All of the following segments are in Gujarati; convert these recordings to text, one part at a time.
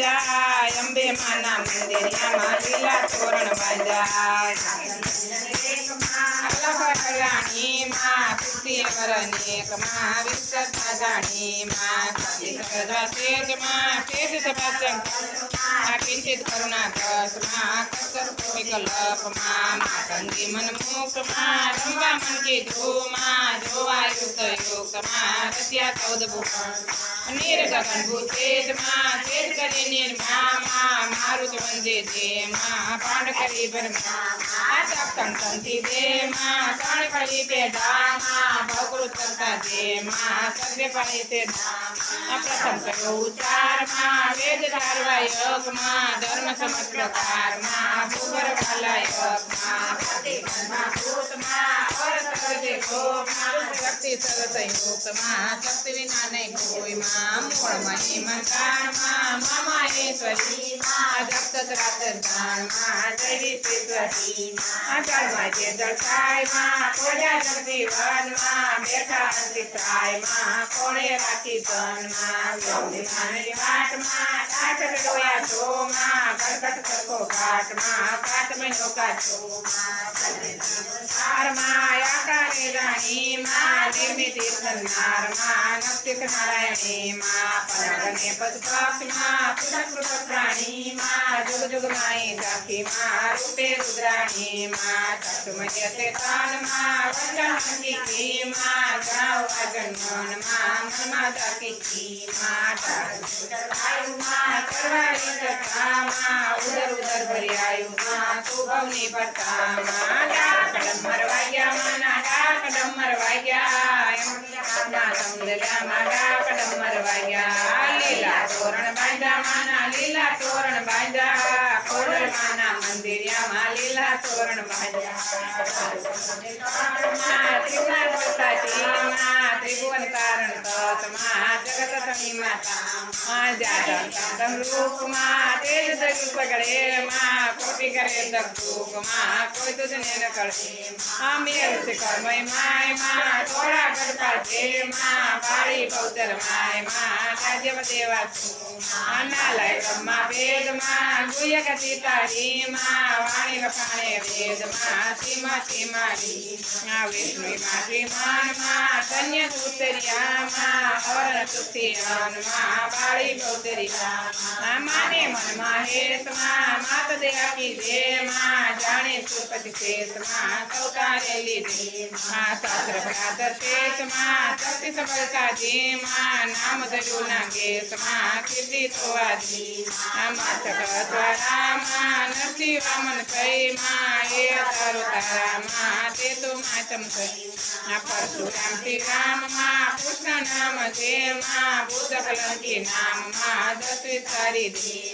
બાંધ્યા અંબે માના મંદિરિયામાં લીલા તોરણ બાંધ્યા કલ્યાણી માં કૃષ્ણ વરનેક માં વિશ્વમાં જાણી માં સર્વા તેજ માં તેજ સભા કિંચિત કરુણા દસ માં કસર વિકલ્પ માં ગંદી મન મુખ માં રંબા મન કીધું માં જોવા યુક્ત યુક્ત માં રત્યા 14 ભૂષણ નિર્ગગન ભૂતેજ માં તેજ કરી નિર્મા માં મારુત વંદે દે માં પાંડ કરી બ્રહ્મા તંતી દે માં કણ કરી પેઢા માં ભગૃત કરતા દે માં સર્વે પાડે તે પ્રથમ કર્યો ઉચ્ચાર માં વેદ ધારવા યોગ માં ધર્મ સમજ પ્રકાર માં ભૂગર વાલા યોગ માં પ્રતિબંધમાં ભૂત માં અર્થ કરજે ભોગ માં શક્તિ સરસ યુક્ત માં શક્તિ વિના નહીં કોઈ માં મૂળ મહિમંતાણ માં મામાયેશ્વરી માં જગત રાતરદાણ માં જયવીશ્વરી માં જળમાં જે જળસાય માં કોજા જગજીવન માં બેઠા અંતિકાય માં કોણે રાખી ધન માં વ્યવધિમાની વાટ માં કાઠ ડોયા છો માં ગરગટ કરકો ઘાટ માં કાટ મેં નોકા છો માં આકારે રાણી માં નિર્મિત તીર્થનાર માં નક્ષિક નારાયણી માં પરાગને પદપક્ષ માં પુનઃકૃત પ્રાણી માં જુગ જુગ માઈ રાખી માં રૂપે રુદ્રાણી માં ચતુમય ચેતન માં વંદન અંકિકી માં જાઓ વાજન મન માં મનમાં દાખી માં વાયુ માં કરવાળી સત્તા માં ઉદર ઉદર ભર્યાયુ માં સુભવની ભરતા માં ડાકડમ મરવાયા માના ડાકડમ મરવાયા ના સમદલ્યા માં ડાકડમ મરવાયા લીલા તોરણ બાંધ્યા માના લીલા તોરણ બાંધ્યા કોડર માના મંદિરિયા માં લીલા તોરણ બાંધ્યા ત્રિભુવન કારણ તત માં જગત તની માતા માં જાતમ રૂપ માં તેજ જગત પકડે માં કોટી કરે દુઃખ માં કોઈ તુજ ને ન કરે માં મેલ છે કર્મય માય માં થોડા ગડપાલ છે માં પાળી બૌદ્ધર માય માં રાજ્ય દેવા છું નાલય બ્રહ્મા વેદ માં ગુયક સીતારી માં વાણી વખાણે વેદ માં સીમા સીમારી વિષ્ણુ માં શ્રીમાન માં ધન્ય સુતરિયા માં અવરણ સુખિયાન માં બાળી ગૌતરિયા માને મન માં હેત માં માત દયા કી માં જાણે સુપતિ શેષ માં સૌતારે લીધી માં શાસ્ત્ર ભ્રાતર શેષ માં શક્તિ સફળતા જી માં નામ ધર્યું ના કેસ માં કીર્તિ થવાજી માં દ્વારા માં નરસિંહ વામન થઈ માં એ તારો તારા માં તે તો માતમ થઈ પરશુરામ શ્રી રામ માં કૃષ્ણ નામ છે માં બુદ્ધ કલંકી નામ માં દસવી સારી દી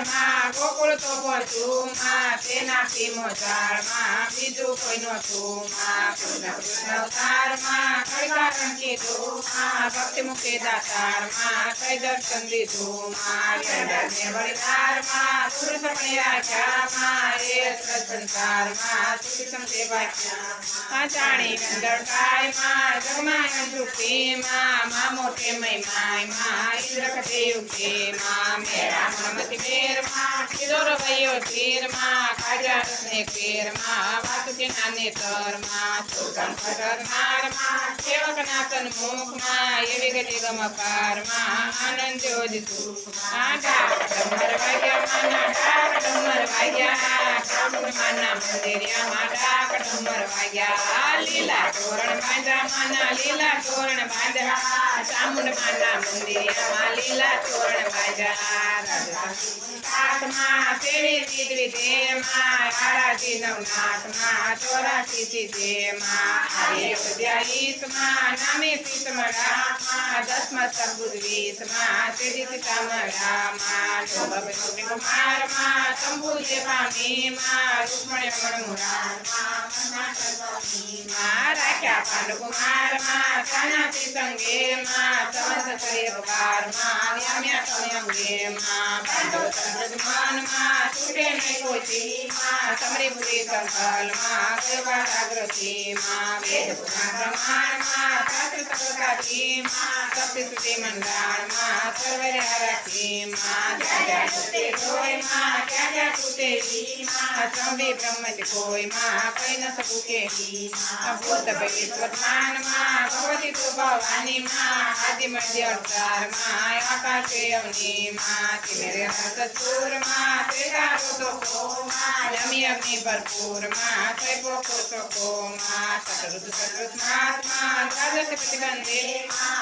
માં ગોકુળ તો પહોંચું માં તેના ભીમો ઝાડ માં બીજું કોઈ નો છું માં કૃષ્ણ અવતાર માં કડકારણ કીધું માં ભક્તિ મુખે દાતાર માં કઈ દર્શન દીધું માં ને વળિદાર માં પુરુષ પણ રાખ્યા માં એ સંસાર માં સુખી સમજે વાક્યા જાણી ગંધર્વાય માં જગમાં અંજુકી માં મોટે મહિમાય માં ઇન્દ્ર કથે યુગે માં મેરા મનમતિ મેર માં કિદોર વયો ધીર માં ખાજા રસને કેર માં વાસુકી નાને તર માં સુગન કરનાર માં સેવક ના સન્મુખ માં એવી ગતિ ગમકાર માં આનંદ જોજ સુખ માં ડાકડમર વાગ્યા માના ડાકડમર વાગ્યા ચામુંડ માના મંદિરિયા માં ડાકડમર વાગ્યા લીલા તોરણ બાંધ્યા માના લીલા તોરણ બાંધ્યા ચામુંડ માના મંદિરિયા માં લીલા તોરણ બાંધ્યા માં સેવી સિદ્ધિ દે માં આરાધી નવનાથ માં 84 સિદ્ધિ માં અયોધ્યાઈસ માં નામે સીતમરા માં 10 સબુદ 20 માં સિદ્ધિ સીતામરા માં લોભ કુમાર માં શંભુજે પામી માં રૂક્મણી રમણ મુરાર માં રાખ્યા પાંડુ કુમાર માં સાનાથી સંગે માં સમંત કરી વાર માં યામ્યા સંયંગે માં પાંડુ તંત્રજમાન માં છૂટે નહીં કોઈ માં સમરી પુરી સંકલ માં સેવા જાગૃતિ માં વેદ પુરાણ પ્રમાણ માં શાસ્ત્ર સફળતાથી માં શક્તિ સુટી મંડાણ માં સર્વરે રાખી માંથી માં ક્યાં ક્યાં કૂટે કોઈ માં ક્યાં ક્યાં કૂટે ત્રંબે બ્રહ્મ જ કોઈ માં કઈ ન શકું કે ભૂત ભવિષ્ય વર્તમાન માં ભગવતી તું ભવાની માં આદિ મધ્ય અવતાર માં આકાશે અવની માં મેરે સતુર માં ત્રેતારો તો કો માં નમી અગ્નિ ભરપૂર માં સૈપો કોશકો માં સતરુત સતરુત માં દ્વાદશ પ્રતિબંધે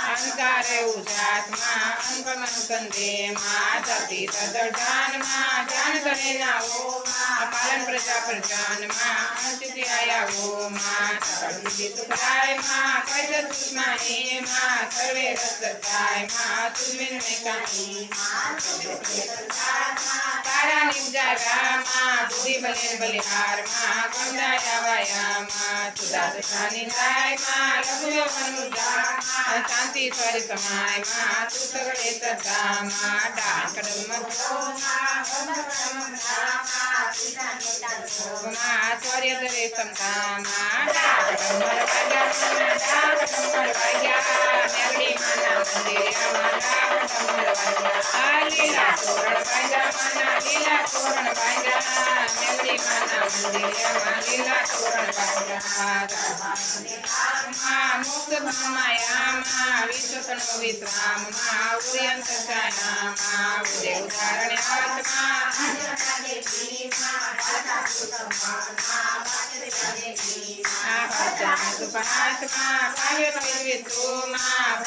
અહંકારે ઉજાત માં અંકમ અનુકંદે માં ધરતી તદર્જાન માં જાન કરે નાવો પાલન પ્રજા પ્રજાન માં અનુચિતિ આયાવો માં સકળ સુખરાય માં કૈદ સુષ્માને માં સર્વે રસતાય માં તુજ્વિન મેકાની તારા નિજારા માં બુદ્ધિ બલેન બલિહાર માં ગંગાયા વાયા માં સુદાસ નિંદાય માં લઘુ મનુજા શાંતિ સ્વરી સમાય માં તું સગળે સદા માં દાન કદમ માં સ્વર્ય દરે સમતા માં ડાકડમ મેલડી માના મંદિરમાં ડાકડમ લીલા તોરણ બાંધ્યા માના લીલા તોરણ બાંધ્યા મેલડી માના મંદિરમાં લીલા તોરણ બાંધ્યા મુક્ત માયા વિશ્વતણો વિશ્રામ ઉદયંત છાયા ઉદય ઉદાહરણ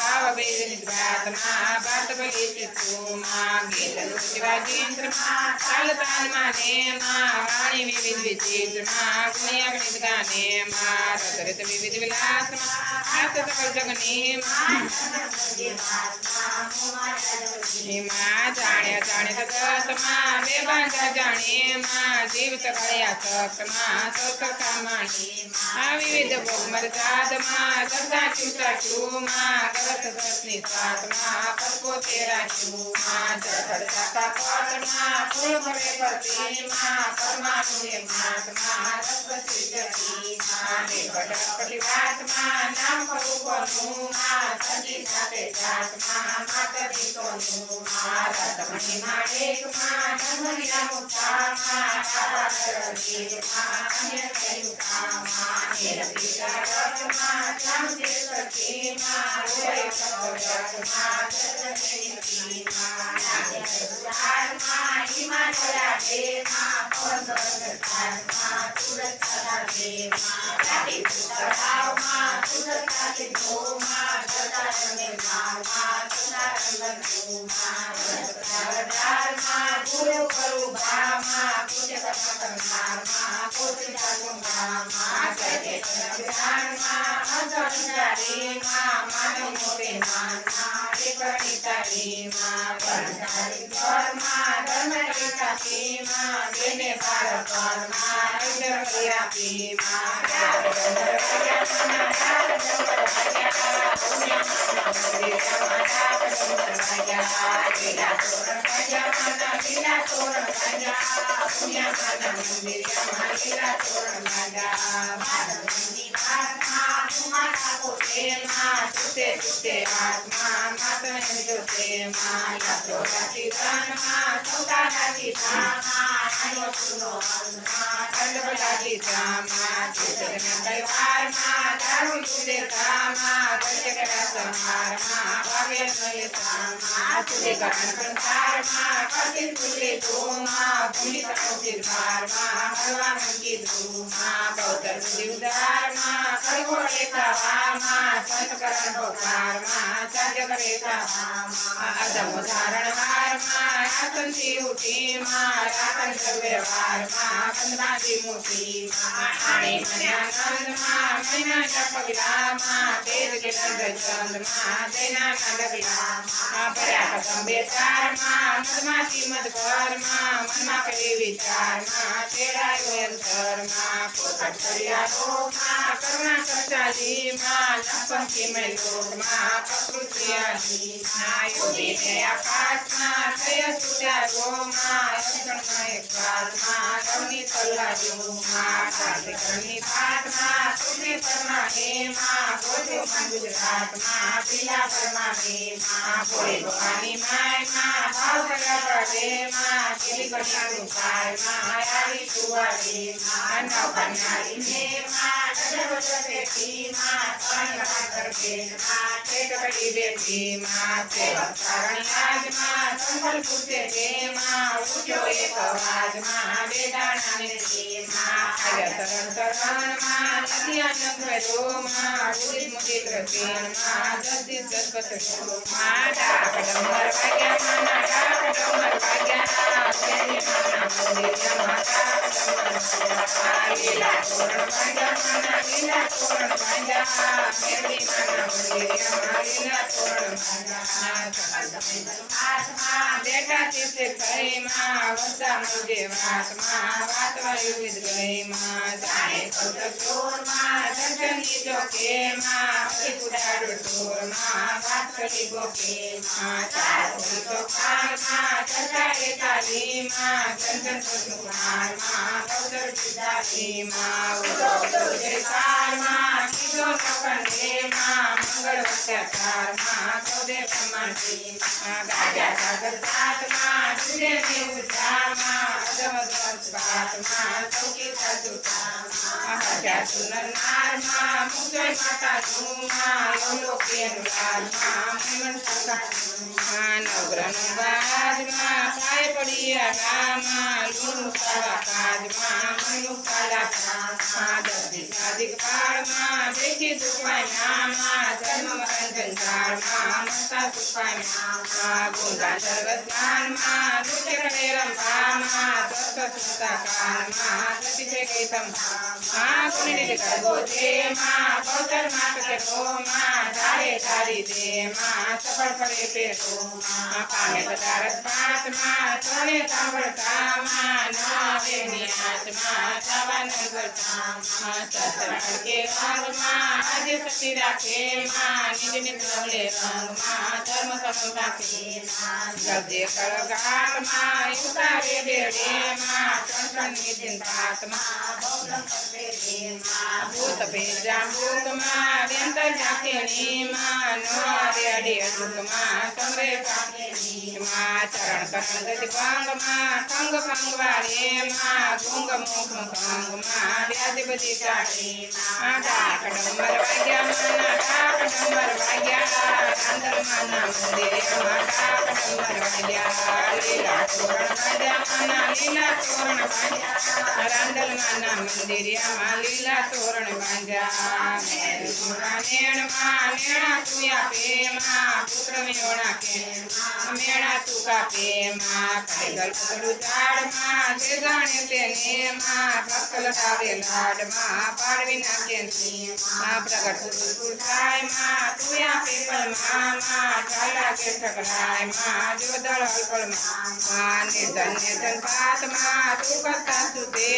ભાવ ભેદ નિદ્રાત્મા ભાત બલિ ચિત્તુમાં ગીતનું શિવાજીન્દ્રમાં ચાલતાન માને વાણી વિવિધ વિચિત્રમાં ગુણ્યાગણિત ગાને રસરિત વિવિધ વિલાસમાં હાથ સકલ જગની જાણે જાણે તગતમાં બે બાંધા જાણે જીવ સકળ્યા સકમાં સસકા માણી વિવિધ ભોગ મરજાદમાં સદા ચૂચાચુમાં ગલત ગતની સાતમાં પદકો તેરા ચુમાં જળ સાકા પદમાં ફૂલ ભરે પરતીમાં પરમાણુ માતમાં રસવસી જતીમાં દેવડપટી વાતમાં નામ કરું કોનુંમાં સજી સાથે જાતમાં માતરી કોનુંમાં રતમણી માણેકમાં જન્મલિયા મુક્તામાં કાપા કરજીમાં અન્ય કયુકામાં નિરપિતા રતમાં ચાંદે સખીમાં ઉદય સત્વજતમાં જગતેમાં નાગેશ્વરામાં હિમાલયા દેમાં પવનગઢમાં સુરત સદા દેમાં રાતી તળાવમાં સુરતા સિદ્ધોમાં સદા રમે માવમાં સદા રંગનમાં વરદારમાં ગુરુ કરું ભામાં પૂજ્ય કર્મ કરનારમાં કોચિતા ગુંગામાં સજે જ્ઞાનમાં અંતરંગારીમાં માનવ મોટે માનમાં એકણિતારીમાં પરધારી ઘરમાં ધર્મકરિતાસીમાં બેને ભારતમાં નૈદરવ્યાપીમાં લીલા તોરણ બાંધ્યા પુણ્યમાના મંદિરમાં લીલા તોરણ બાંધ્યા છૂટે છૂટે આત્મા માતને જોતેમાં લાતો રાતી ધનમાં સૌતા રાતી ધામાં આનો સુનો આત્મા કંડબલાજી ધામાં ચેતન કૈવારમાં દારૂ છૂટે ધામાં દર્શકરા સંહારમાં ભાગે નય ધામાં છૂટે ગગન સંસારમાં કરતી છૂટે ધોમાં ભૂમિ તનોથી ધારમાં હરવા મંકી ધૂમાં બૌદ્ધ ઉદારમાં કડવો રેખાવામાં સંસ્કરણ ભોકારમાં સાધ્ય રેખામાં અદમ ધારણહારમાં આસનથી ઉઠીમાં રાતન વ્યવહારમાં કંદરાજી મોટીમાં આણે મન્યાનંદમાં મહિના પગલામાં તેજ કે ચંદ્રમાં જૈના ડગલામાં ભર્યા કદમ બેચારમાં મધમાંથી મધભરમાં મનમાં કરી વિચારમાં તેડાયો અંતરમાં પોતા કર્યા રોગમાં કરુણા કરતાલીમાં નપંથી મેં લોકમાં પ્રકૃતિયાલીમાં યોગીને આકાશમાં થય સુધ્યા રોમાં રક્ષણમાં એક વાતમાં રમની તલ્લારીઓમાં કાર્તિકરની ભાતમાં સુખની પરમાં હેમાં ગોજોમાં ગુજરાતમાં પીલા પરમાં હેમાં ભોળે ભવાની માયમાં આવતા પડે માં કેલી કઠાનું થાય માં આવી સુવાડી માં નવ કન્યારી ને માં ડગર બેઠી માં ત્રણ પાત્ર કે માં ઠેઠ પડી બેઠી માં સેવક સારણી આજ માં સંભળ પૂછે કે માં ઉઠ્યો એક અવાજ માં બેદાણા ને માં આવ્યા શરણ માં નદિયા નંદરો માં ઉદિત મુદિત રચીન માં જગદીશ જગત માં ડાક ડમર વાગ્યા માં ડાક ડમર વાગ્યા તેની માના મંદિરમાં ડાક ડમર લીલા તોરણ બાંધ્યા માના લીલા તોરણ બાંધ્યા મેરડી માના મંદિરમાં લીલા તોરણ બાંધ્યા બેઠા ચિત્તે થઈ માં વસા મુજે વાતમાં વાતવાયું વિદ ગઈ માં જાણે કૌતક ચોર માં દર્શની ચોકે માં ઉડાડો ચોર માં વાત કરી ગોકે માં ચાર ચોખાર માં ચચાએ તાલી માં ચંચન સુખાર માં કૌતર સિદ્ધારી માં ઉડો દેખાર માં કીધો નકંડે માં મંગળ અત્યાચાર માં સૌદે બ્રહ્માંડી માં ગાજા સાગર સાત માં દુજે ની ઉજા માં અદમ દ્વંસ માં સૌકી સાધુતા માં હજા સુનર નાર માં મુજય માતા નું માં લોકે નુરાર માં મન સકા માં નવગ્રહ બાજ માં પાય પડિયા માં લુણુ સારા કાજ માં મનુ કાલા માં દર્દી સાધિક પાળ માં દેખી દુપાય માં જન્મ રંજન કાળ માં મસ્તા સુપાય માં ગુંગા સર્વત જ્ઞાન માં દુઃખે કરે રંભા માં તત્વ સુતા કાળ માં સતી છે કૈતમ માં કુંડી કરવો છે માં કૌતર માં કરો માં ધારે ધારી દે માં સફળ પડે પેટો માં પામે પદારથ પાત માં તોણે સાંભળતા માં નાવે નિયાત માં સાવન કરતા માં સતરણ કે રંગ માં આજે સતી રાખે માં નિજ નિજ નવલે રંગ માં ધર્મ સમ રાખે માં ગજે કળગાટ માં ઉતારે બેડે માં ચંચન નિધિન પાત માં બૌદ્ધ કરતે દે માં ભૂત ભેજા ભૂત માં વ્યંત જાખેણી માં નવારે અડે અડુક માં સમરે કાકેણી માં ચરણ કરણ ગતિ ભંગ માં કંગ કંગવારે માં ગુંગ મુખ કંગ માં વ્યાજ બધી ચાટી માં ડાક ડમર વાગ્યા માના ડાક ડમર વાગ્યા રાંદલ માના મંદિરે માં ડાક ડમર વાગ્યા લીલા તોરણ બાંધ્યા માના લીલા તોરણ બાંધ્યા રાંદલ માના મંદિરે માં લીલા તોરણ બાંધ્યા નેણ માં નેણા તુયા પે માં પુત્ર મેળા કે મેળા તું કાપે માં કડગલ પગલું ઝાડ માં જે જાણે તેને માં ભક્ત લટાવે લાડ માં પાડવી નાખે માં પ્રગટ પુરુષ થાય માં તુયા પીપલ માં ઢાલા કે ઠકરાય માં જો દળ અલ્પલ માં નિર્ધન નિર્ધન પાત માં તું કરતા સુતે